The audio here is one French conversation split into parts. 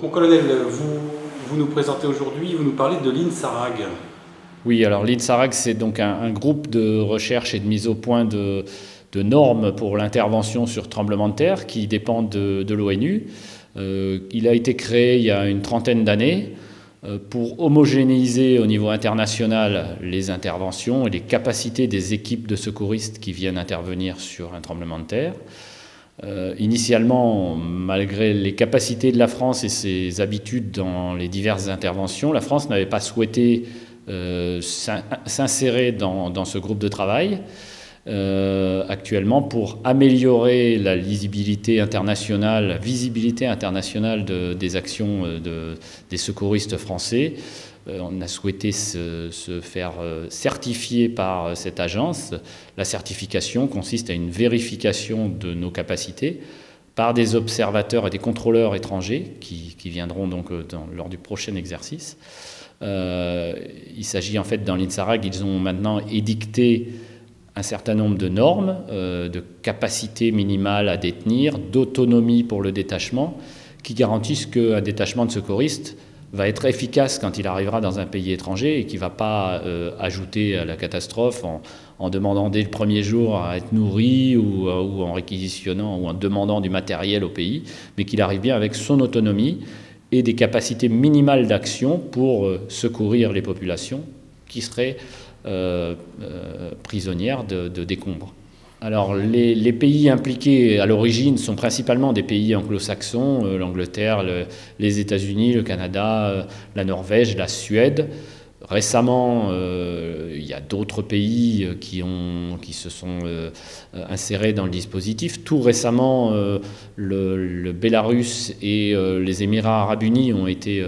Mon colonel, vous nous présentez aujourd'hui, vous nous parlez de l'INSARAG. Oui, alors l'INSARAG, c'est donc un groupe de recherche et de mise au point de normes pour l'intervention sur tremblement de terre qui dépend de l'ONU. Il a été créé il y a une trentaine d'années pour homogénéiser au niveau international les interventions et les capacités des équipes de secouristes qui viennent intervenir sur un tremblement de terre. Initialement, malgré les capacités de la France et ses habitudes dans les diverses interventions, la France n'avait pas souhaité s'insérer dans ce groupe de travail actuellement pour améliorer la visibilité internationale des actions des secouristes français. On a souhaité se faire certifier par cette agence. La certification consiste à une vérification de nos capacités par des observateurs et des contrôleurs étrangers qui viendront donc lors du prochain exercice. Il s'agit en fait, dans l'INSARAG, ils ont maintenant édicté un certain nombre de normes, de capacité minimale à détenir, d'autonomie pour le détachement, qui garantissent qu'un détachement de secouristes va être efficace quand il arrivera dans un pays étranger et qui ne va pas ajouter à la catastrophe en demandant dès le premier jour à être nourri ou en réquisitionnant ou en demandant du matériel au pays, mais qu'il arrive bien avec son autonomie et des capacités minimales d'action pour secourir les populations qui seraient prisonnières de décombres. Alors, les pays impliqués à l'origine sont principalement des pays anglo-saxons, l'Angleterre, les États-Unis, le Canada, la Norvège, la Suède. Récemment, il y a d'autres pays qui se sont insérés dans le dispositif. Tout récemment, le Bélarus et les Émirats arabes unis ont été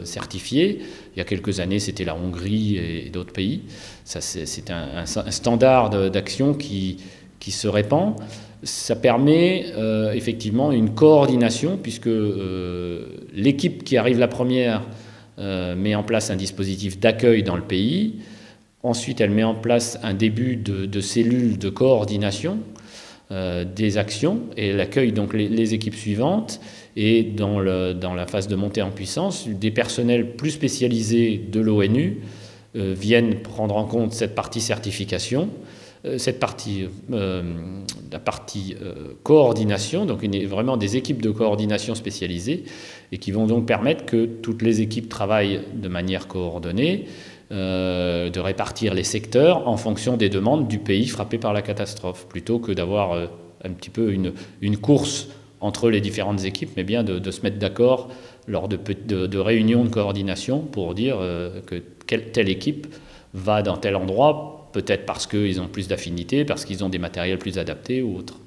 certifiés. Il y a quelques années, c'était la Hongrie et d'autres pays. C'est un standard d'action qui se répand. Ça permet effectivement une coordination, puisque l'équipe qui arrive la première met en place un dispositif d'accueil dans le pays. Ensuite, elle met en place un début de cellules de coordination des actions et elle accueille donc les équipes suivantes. Et dans la phase de montée en puissance, des personnels plus spécialisés de l'ONU viennent prendre en compte cette partie certification, la partie coordination, donc vraiment des équipes de coordination spécialisées et qui vont donc permettre que toutes les équipes travaillent de manière coordonnée, de répartir les secteurs en fonction des demandes du pays frappé par la catastrophe, plutôt que d'avoir un petit peu une course entre les différentes équipes, mais bien de se mettre d'accord lors de réunions de coordination pour dire que telle équipe va dans tel endroit, peut-être parce qu'ils ont plus d'affinité, parce qu'ils ont des matériels plus adaptés ou autre.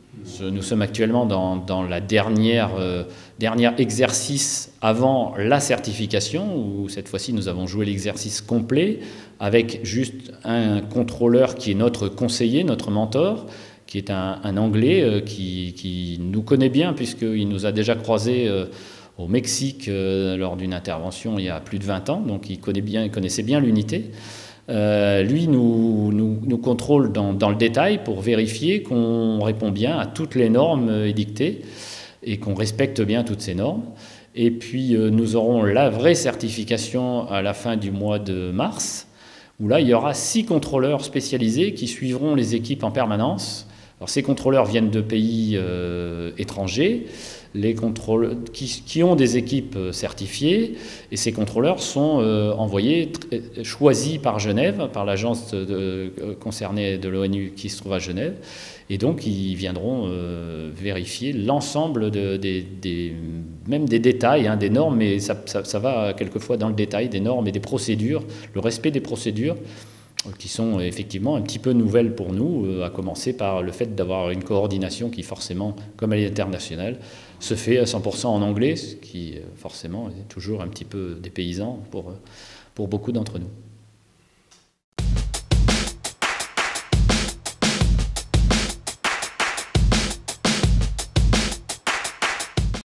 Nous sommes actuellement dans la dernière exercice avant la certification, où cette fois-ci nous avons joué l'exercice complet avec juste un contrôleur qui est notre conseiller, notre mentor, qui est un Anglais qui nous connaît bien puisqu'il nous a déjà croisés au Mexique lors d'une intervention il y a plus de 20 ans, donc il connaissait bien l'unité. Lui nous contrôle dans le détail pour vérifier qu'on répond bien à toutes les normes édictées et qu'on respecte bien toutes ces normes. Et puis nous aurons la vraie certification à la fin du mois de mars, où là il y aura 6 contrôleurs spécialisés qui suivront les équipes en permanence. Alors, ces contrôleurs viennent de pays étrangers, qui ont des équipes certifiées, et ces contrôleurs sont choisis par Genève, par l'agence concernée de l'ONU qui se trouve à Genève, et donc ils viendront vérifier l'ensemble même des détails, des normes, mais ça va quelquefois dans le détail des normes et des procédures, le respect des procédures, qui sont effectivement un petit peu nouvelles pour nous, à commencer par le fait d'avoir une coordination qui forcément, comme elle est internationale, se fait à 100% en anglais, ce qui forcément est toujours un petit peu dépaysant pour beaucoup d'entre nous.